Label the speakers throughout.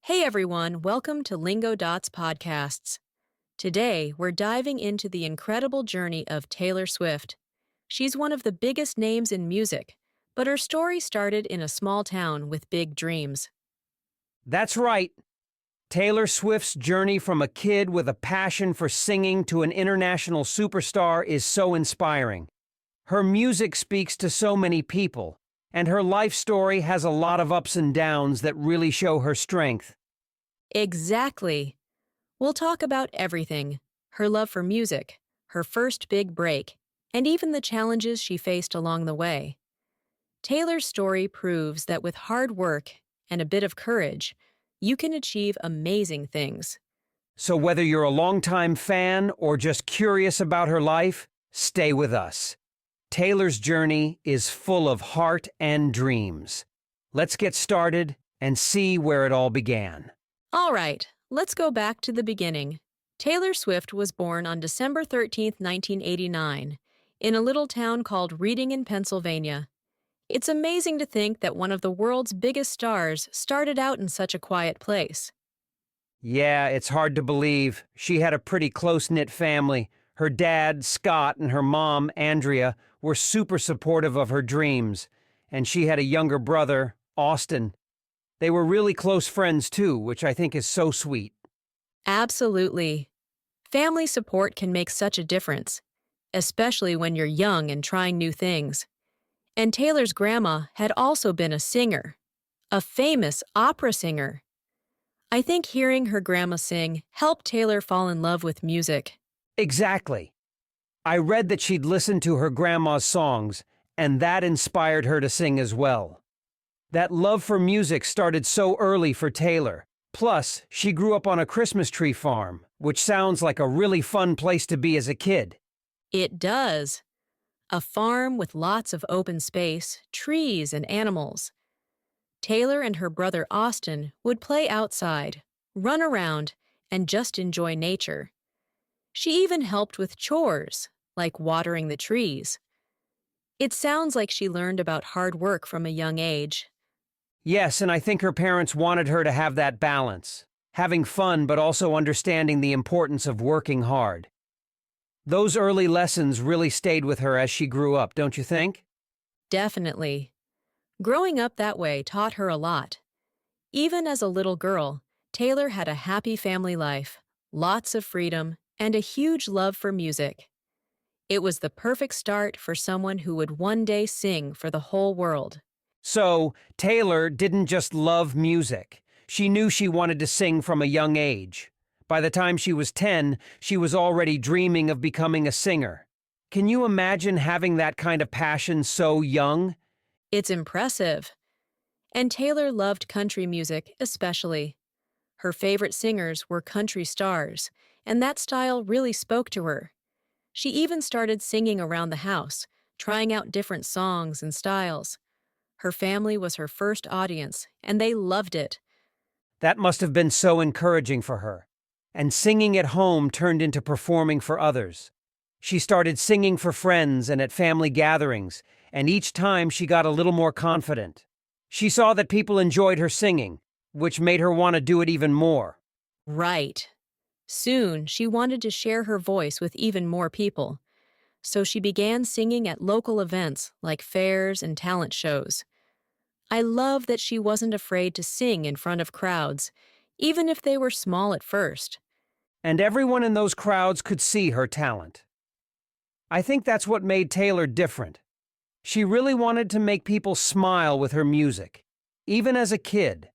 Speaker 1: Hey everyone, welcome to Lingo Dots Podcasts. Today, we're diving into the incredible journey of Taylor Swift. She's one of the biggest names in music, but her story started in a small town with big dreams.
Speaker 2: That's right. Taylor Swift's journey from a kid with a passion for singing to an international superstar is so inspiring. Her music speaks to so many people, and her life story has a lot of ups and downs that really show her strength.
Speaker 1: Exactly. We'll talk about everything: her love for music, her first big break, and even the challenges she faced along the way. Taylor's story proves that with hard work and a bit of courage, you can achieve amazing things.
Speaker 2: So whether you're a longtime fan or just curious about her life, stay with us. Taylor's journey is full of heart and dreams. Let's get started and see where it all began.
Speaker 1: All right, let's go back to the beginning. Taylor Swift was born on December 13th, 1989, in a little town called Reading in Pennsylvania. It's amazing to think that one of the world's biggest stars started out in such a quiet place.
Speaker 2: Yeah, it's hard to believe. She had a pretty close-knit family. Her dad, Scott, and her mom, Andrea, were super supportive of her dreams. And she had a younger brother, Austin. They were really close friends too, which I think is so sweet.
Speaker 1: Absolutely. Family support can make such a difference, especially when you're young and trying new things. And Taylor's grandma had also been a singer, a famous opera singer. I think hearing her grandma sing helped Taylor fall in love with music.
Speaker 2: Exactly. I read that she'd listened to her grandma's songs, and that inspired her to sing as well. That love for music started so early for Taylor. Plus, she grew up on a Christmas tree farm, which sounds like a really fun place to be as a kid.
Speaker 1: It does. A farm with lots of open space, trees, and animals. Taylor and her brother Austin would play outside, run around, and just enjoy nature. She even helped with chores, like watering the trees. It sounds like she learned about hard work from a young age.
Speaker 2: Yes, and I think her parents wanted her to have that balance, having fun but also understanding the importance of working hard. Those early lessons really stayed with her as she grew up, don't you think?
Speaker 1: Definitely. Growing up that way taught her a lot. Even as a little girl, Taylor had a happy family life, lots of freedom, and a huge love for music. It was the perfect start for someone who would one day sing for the whole world.
Speaker 2: So, Taylor didn't just love music. She knew she wanted to sing from a young age. By the time she was 10, she was already dreaming of becoming a singer. Can you imagine having that kind of passion so young?
Speaker 1: It's impressive. And Taylor loved country music especially. Her favorite singers were country stars, and that style really spoke to her. She even started singing around the house, trying out different songs and styles. Her family was her first audience, and they loved it.
Speaker 2: That must have been so encouraging for her. And singing at home turned into performing for others. She started singing for friends and at family gatherings, and each time she got a little more confident. She saw that people enjoyed her singing, which made her want to do it even more.
Speaker 1: Right. Soon, she wanted to share her voice with even more people. So she began singing at local events like fairs and talent shows. I love that she wasn't afraid to sing in front of crowds, even if they were small at first.
Speaker 2: And everyone in those crowds could see her talent. I think that's what made Taylor different. She really wanted to make people smile with her music, even as a kid.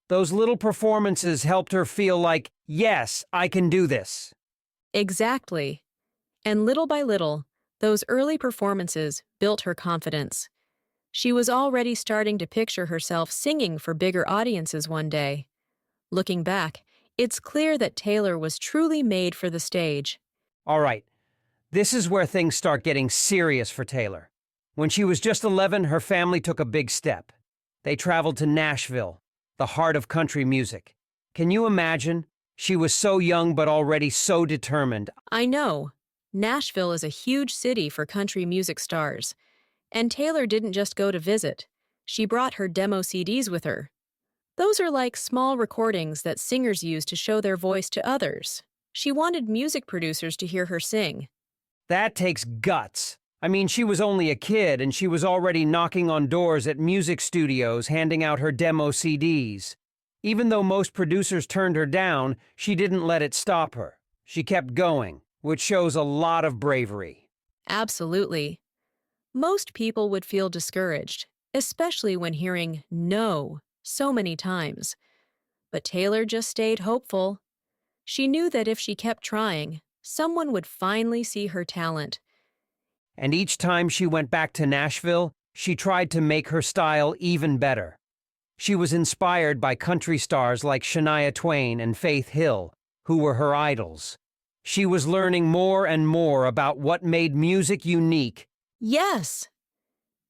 Speaker 2: Those little performances helped her feel like, yes, I can do this.
Speaker 1: Exactly. And little by little, those early performances built her confidence. She was already starting to picture herself singing for bigger audiences one day. Looking back, it's clear that Taylor was truly made for the stage.
Speaker 2: All right, this is where things start getting serious for Taylor. When she was just 11, her family took a big step. They traveled to Nashville, the heart of country music. Can you imagine? She was so young but already so determined.
Speaker 1: I know, Nashville is a huge city for country music stars. And Taylor didn't just go to visit. She brought her demo CDs with her. Those are like small recordings that singers use to show their voice to others. She wanted music producers to hear her sing.
Speaker 2: That takes guts. I mean, she was only a kid and she was already knocking on doors at music studios handing out her demo CDs. Even though most producers turned her down, she didn't let it stop her. She kept going, which shows a lot of bravery.
Speaker 1: Absolutely. Most people would feel discouraged, especially when hearing no so many times. But Taylor just stayed hopeful. She knew that if she kept trying, someone would finally see her talent.
Speaker 2: And each time she went back to Nashville, she tried to make her style even better. She was inspired by country stars like Shania Twain and Faith Hill, who were her idols. She was learning more and more about what made music unique.
Speaker 1: Yes!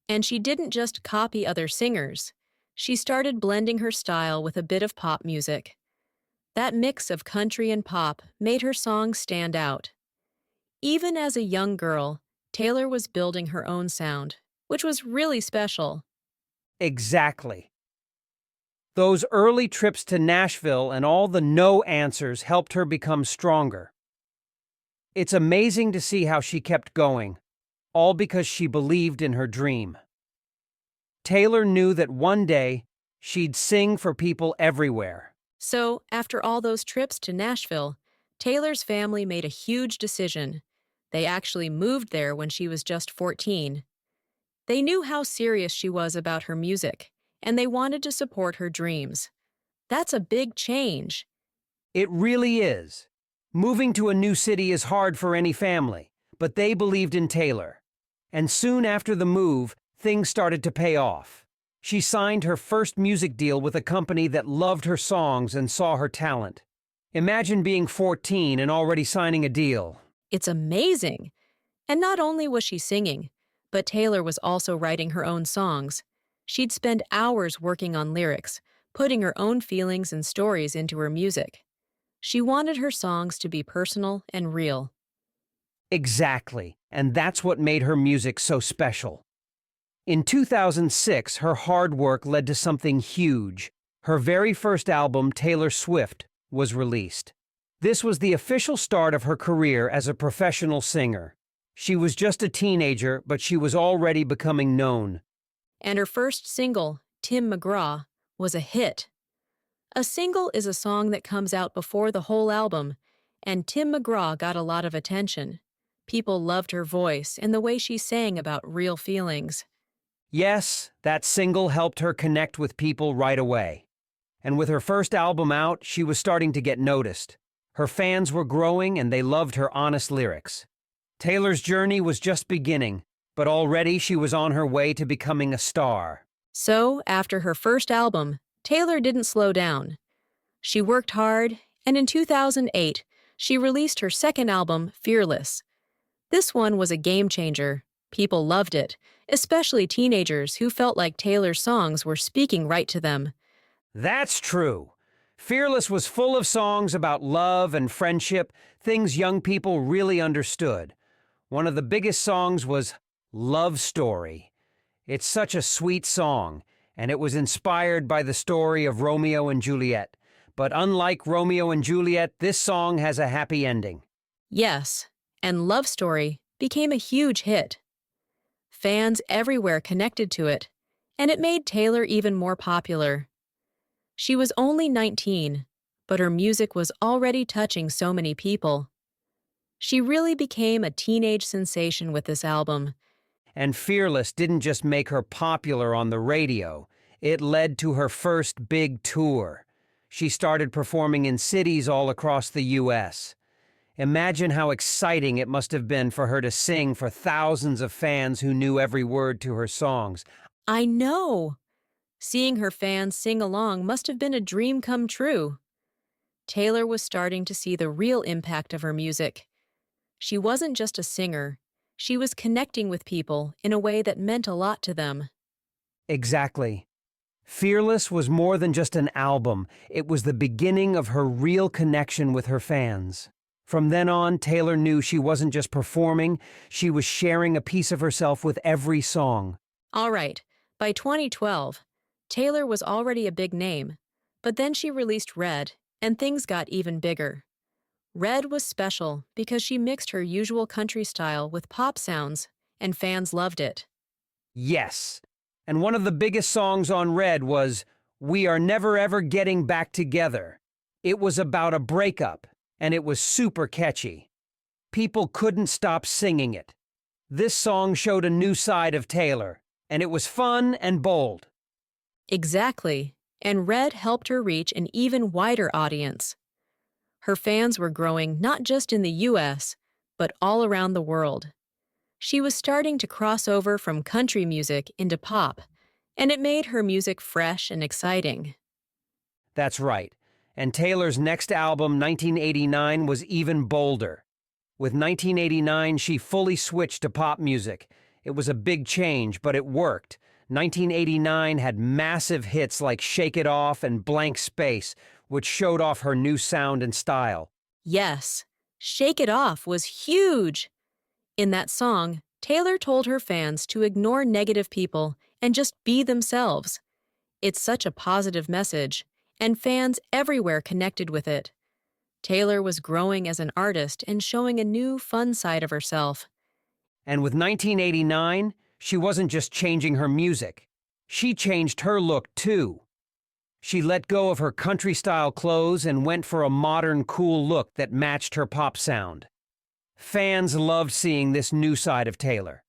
Speaker 1: And she didn't just copy other singers. She started blending her style with a bit of pop music. That mix of country and pop made her songs stand out. Even as a young girl, Taylor was building her own sound, which was really special.
Speaker 2: Exactly. Those early trips to Nashville and all the no answers helped her become stronger. It's amazing to see how she kept going, all because she believed in her dream. Taylor knew that one day she'd sing for people everywhere.
Speaker 1: So, after all those trips to Nashville, Taylor's family made a huge decision. They actually moved there when she was just 14. They knew how serious she was about her music, and they wanted to support her dreams. That's a big change.
Speaker 2: It really is. Moving to a new city is hard for any family, but they believed in Taylor. And soon after the move, things started to pay off. She signed her first music deal with a company that loved her songs and saw her talent. Imagine being 14 and already signing a deal.
Speaker 1: It's amazing. And not only was she singing, but Taylor was also writing her own songs. She'd spend hours working on lyrics, putting her own feelings and stories into her music. She wanted her songs to be personal and real.
Speaker 2: Exactly, and that's what made her music so special. In 2006, her hard work led to something huge. Her very first album, Taylor Swift, was released. This was the official start of her career as a professional singer. She was just a teenager, but she was already becoming known.
Speaker 1: And her first single, Tim McGraw, was a hit. A single is a song that comes out before the whole album, and Tim McGraw got a lot of attention. People loved her voice and the way she sang about real feelings.
Speaker 2: Yes, that single helped her connect with people right away. And with her first album out, she was starting to get noticed. Her fans were growing and they loved her honest lyrics. Taylor's journey was just beginning, but already she was on her way to becoming a star.
Speaker 1: So, after her first album, Taylor didn't slow down. She worked hard, and in 2008, she released her second album, Fearless. This one was a game changer. People loved it, especially teenagers who felt like Taylor's songs were speaking right to them.
Speaker 2: That's true. Fearless was full of songs about love and friendship, things young people really understood. One of the biggest songs was Love Story. It's such a sweet song, and it was inspired by the story of Romeo and Juliet. But unlike Romeo and Juliet, this song has a happy ending.
Speaker 1: Yes, and Love Story became a huge hit. Fans everywhere connected to it, and it made Taylor even more popular. She was only 19, but her music was already touching so many people. She really became a teenage sensation with this album.
Speaker 2: And Fearless didn't just make her popular on the radio, it led to her first big tour. She started performing in cities all across the U.S. Imagine how exciting it must have been for her to sing for thousands of fans who knew every word to her songs.
Speaker 1: I know! Seeing her fans sing along must have been a dream come true. Taylor was starting to see the real impact of her music. She wasn't just a singer. She was connecting with people in a way that meant a lot to them.
Speaker 2: Exactly. Fearless was more than just an album. It was the beginning of her real connection with her fans. From then on, Taylor knew she wasn't just performing, she was sharing a piece of herself with every song.
Speaker 1: All right, by 2012, Taylor was already a big name, But then she released Red, and things got even bigger. Red was special because she mixed her usual country style with pop sounds, and fans loved it.
Speaker 2: Yes. And one of the biggest songs on Red was We Are Never Ever Getting Back Together. It was about a breakup, and it was super catchy. People couldn't stop singing it. This song showed a new side of Taylor, and it was fun and bold.
Speaker 1: Exactly, and Red helped her reach an even wider audience. Her fans were growing not just in the US, but all around the world. She was starting to cross over from country music into pop, and it made her music fresh and exciting.
Speaker 2: That's right. And Taylor's next album, 1989, was even bolder. With 1989, she fully switched to pop music. It was a big change, but it worked. 1989 had massive hits like Shake It Off and Blank Space, which showed off her new sound and style.
Speaker 1: Yes, Shake It Off was huge. In that song, Taylor told her fans to ignore negative people and just be themselves. It's such a positive message, and fans everywhere connected with it. Taylor was growing as an artist and showing a new, fun side of herself.
Speaker 2: And with 1989, she wasn't just changing her music. She changed her look, too. She let go of her country-style clothes and went for a modern, cool look that matched her pop sound. Fans loved seeing this new side of Taylor.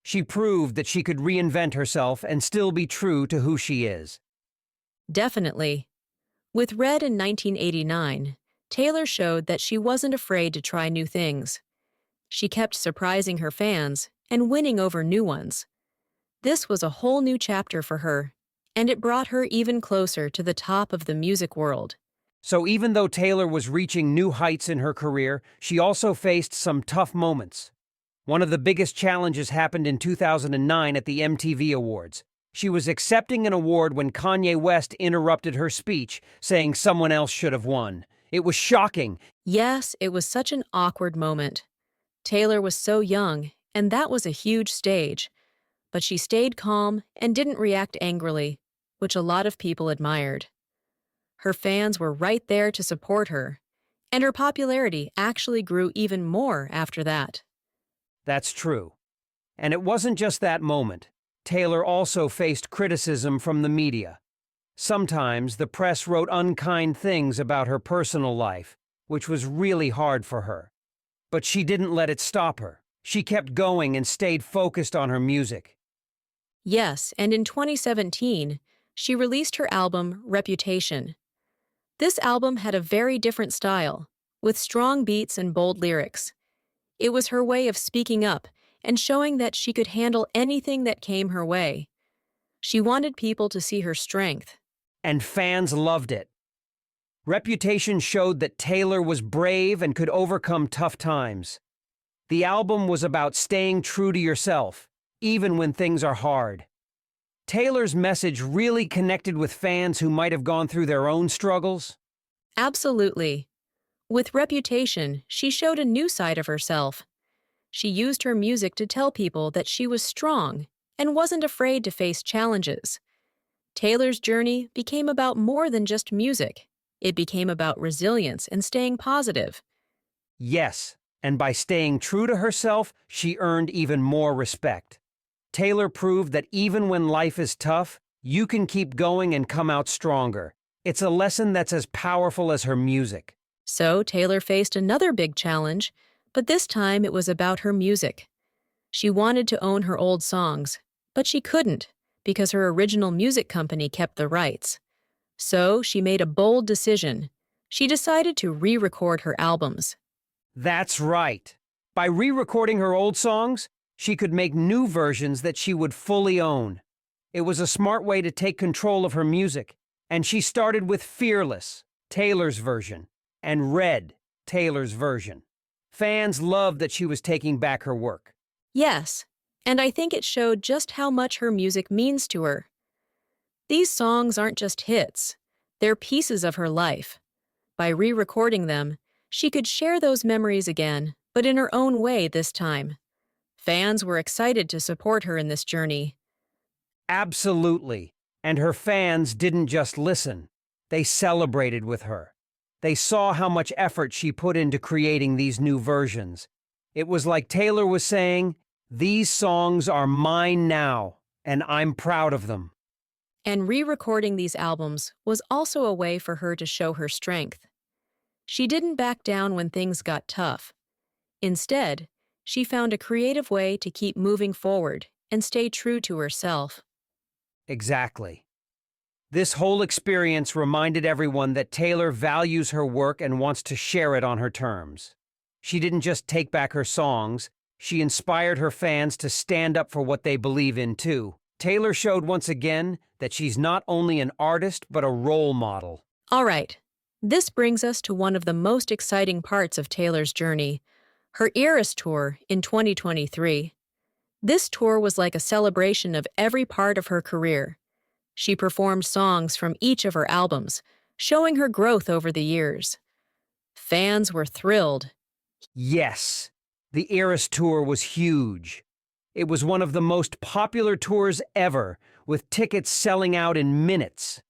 Speaker 2: She proved that she could reinvent herself and still be true to who she is.
Speaker 1: Definitely. With Red in 1989, Taylor showed that she wasn't afraid to try new things. She kept surprising her fans and winning over new ones. This was a whole new chapter for her, and it brought her even closer to the top of the music world.
Speaker 2: So even though Taylor was reaching new heights in her career, she also faced some tough moments. One of the biggest challenges happened in 2009 at the MTV Awards. She was accepting an award when Kanye West interrupted her speech, saying someone else should have won. It was shocking.
Speaker 1: Yes, it was such an awkward moment. Taylor was so young, and that was a huge stage. But she stayed calm and didn't react angrily, which a lot of people admired. Her fans were right there to support her, and her popularity actually grew even more after that.
Speaker 2: That's true. And it wasn't just that moment. Taylor also faced criticism from the media. Sometimes the press wrote unkind things about her personal life, which was really hard for her. But she didn't let it stop her. She kept going and stayed focused on her music.
Speaker 1: Yes, and in 2017, she released her album Reputation. This album had a very different style, with strong beats and bold lyrics. It was her way of speaking up and showing that she could handle anything that came her way. She wanted people to see her strength.
Speaker 2: And fans loved it. Reputation showed that Taylor was brave and could overcome tough times. The album was about staying true to yourself, even when things are hard. Taylor's message really connected with fans who might have gone through their own struggles.
Speaker 1: Absolutely. With Reputation, she showed a new side of herself. She used her music to tell people that she was strong and wasn't afraid to face challenges. Taylor's journey became about more than just music. It became about resilience and staying positive.
Speaker 2: Yes, and by staying true to herself, she earned even more respect. Taylor proved that even when life is tough, you can keep going and come out stronger. It's a lesson that's as powerful as her music.
Speaker 1: So Taylor faced another big challenge, but this time it was about her music. She wanted to own her old songs, but she couldn't because her original music company kept the rights. So she made a bold decision. She decided to re-record her albums.
Speaker 2: That's right. By re-recording her old songs, she could make new versions that she would fully own. It was a smart way to take control of her music, and she started with Fearless, Taylor's version, and Red, Taylor's version. Fans loved that she was taking back her work.
Speaker 1: Yes, and I think it showed just how much her music means to her. These songs aren't just hits, they're pieces of her life. By re-recording them, she could share those memories again, but in her own way this time. Fans were excited to support her in this journey.
Speaker 2: Absolutely. And her fans didn't just listen. They celebrated with her. They saw how much effort she put into creating these new versions. It was like Taylor was saying, "These songs are mine now, and I'm proud of them."
Speaker 1: And re-recording these albums was also a way for her to show her strength. She didn't back down when things got tough. Instead, she found a creative way to keep moving forward and stay true to herself.
Speaker 2: Exactly. This whole experience reminded everyone that Taylor values her work and wants to share it on her terms. She didn't just take back her songs, she inspired her fans to stand up for what they believe in too. Taylor showed once again that she's not only an artist but a role model.
Speaker 1: All right, this brings us to one of the most exciting parts of Taylor's journey, her Eras Tour in 2023. This tour was like a celebration of every part of her career. She performed songs from each of her albums, showing her growth over the years. Fans were thrilled.
Speaker 2: Yes, the Eras Tour was huge. It was one of the most popular tours ever, with tickets selling out in minutes.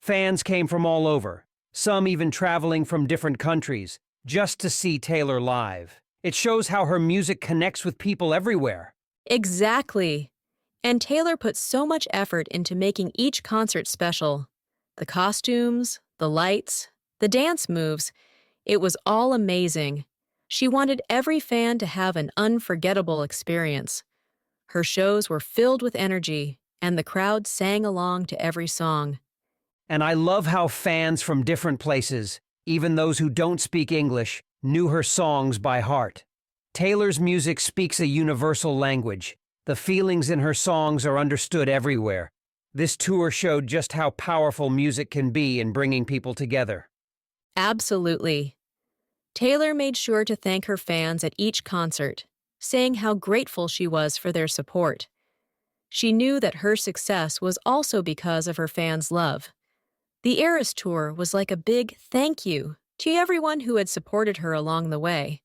Speaker 2: Fans came from all over, some even traveling from different countries, just to see Taylor live. It shows how her music connects with people everywhere.
Speaker 1: Exactly. And Taylor put so much effort into making each concert special. The costumes, the lights, the dance moves, it was all amazing. She wanted every fan to have an unforgettable experience. Her shows were filled with energy, and the crowd sang along to every song.
Speaker 2: And I love how fans from different places, even those who don't speak English, knew her songs by heart. Taylor's music speaks a universal language. The feelings in her songs are understood everywhere. This tour showed just how powerful music can be in bringing people together.
Speaker 1: Absolutely. Taylor made sure to thank her fans at each concert, saying how grateful she was for their support. She knew that her success was also because of her fans' love. The Eras Tour was like a big thank you to everyone who had supported her along the way.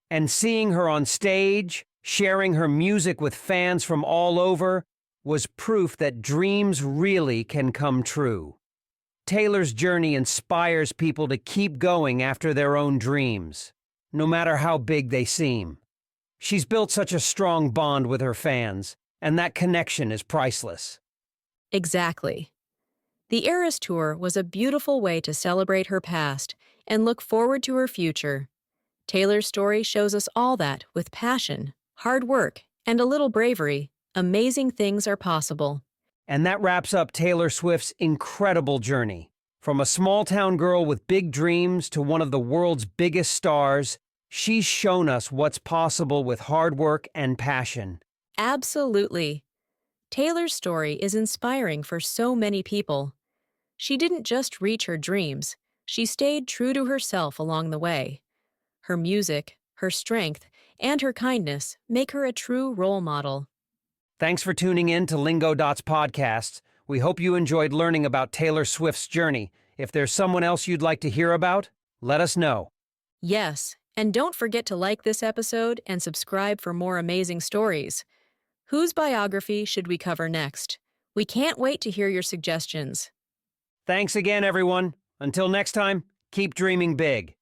Speaker 2: And seeing her on stage, sharing her music with fans from all over, was proof that dreams really can come true. Taylor's journey inspires people to keep going after their own dreams, no matter how big they seem. She's built such a strong bond with her fans, and that connection is priceless.
Speaker 1: Exactly. The Eras Tour was a beautiful way to celebrate her past and look forward to her future. Taylor's story shows us all that, with passion, hard work, and a little bravery, amazing things are possible.
Speaker 2: And that wraps up Taylor Swift's incredible journey. From a small-town girl with big dreams to one of the world's biggest stars, she's shown us what's possible with hard work and passion.
Speaker 1: Absolutely. Taylor's story is inspiring for so many people. She didn't just reach her dreams, she stayed true to herself along the way. Her music, her strength, and her kindness make her a true role model.
Speaker 2: Thanks for tuning in to Lingo Dots Podcasts. We hope you enjoyed learning about Taylor Swift's journey. If there's someone else you'd like to hear about, let us know.
Speaker 1: Yes, and don't forget to like this episode and subscribe for more amazing stories. Whose biography should we cover next? We can't wait to hear your suggestions.
Speaker 2: Thanks again, everyone. Until next time, keep dreaming big.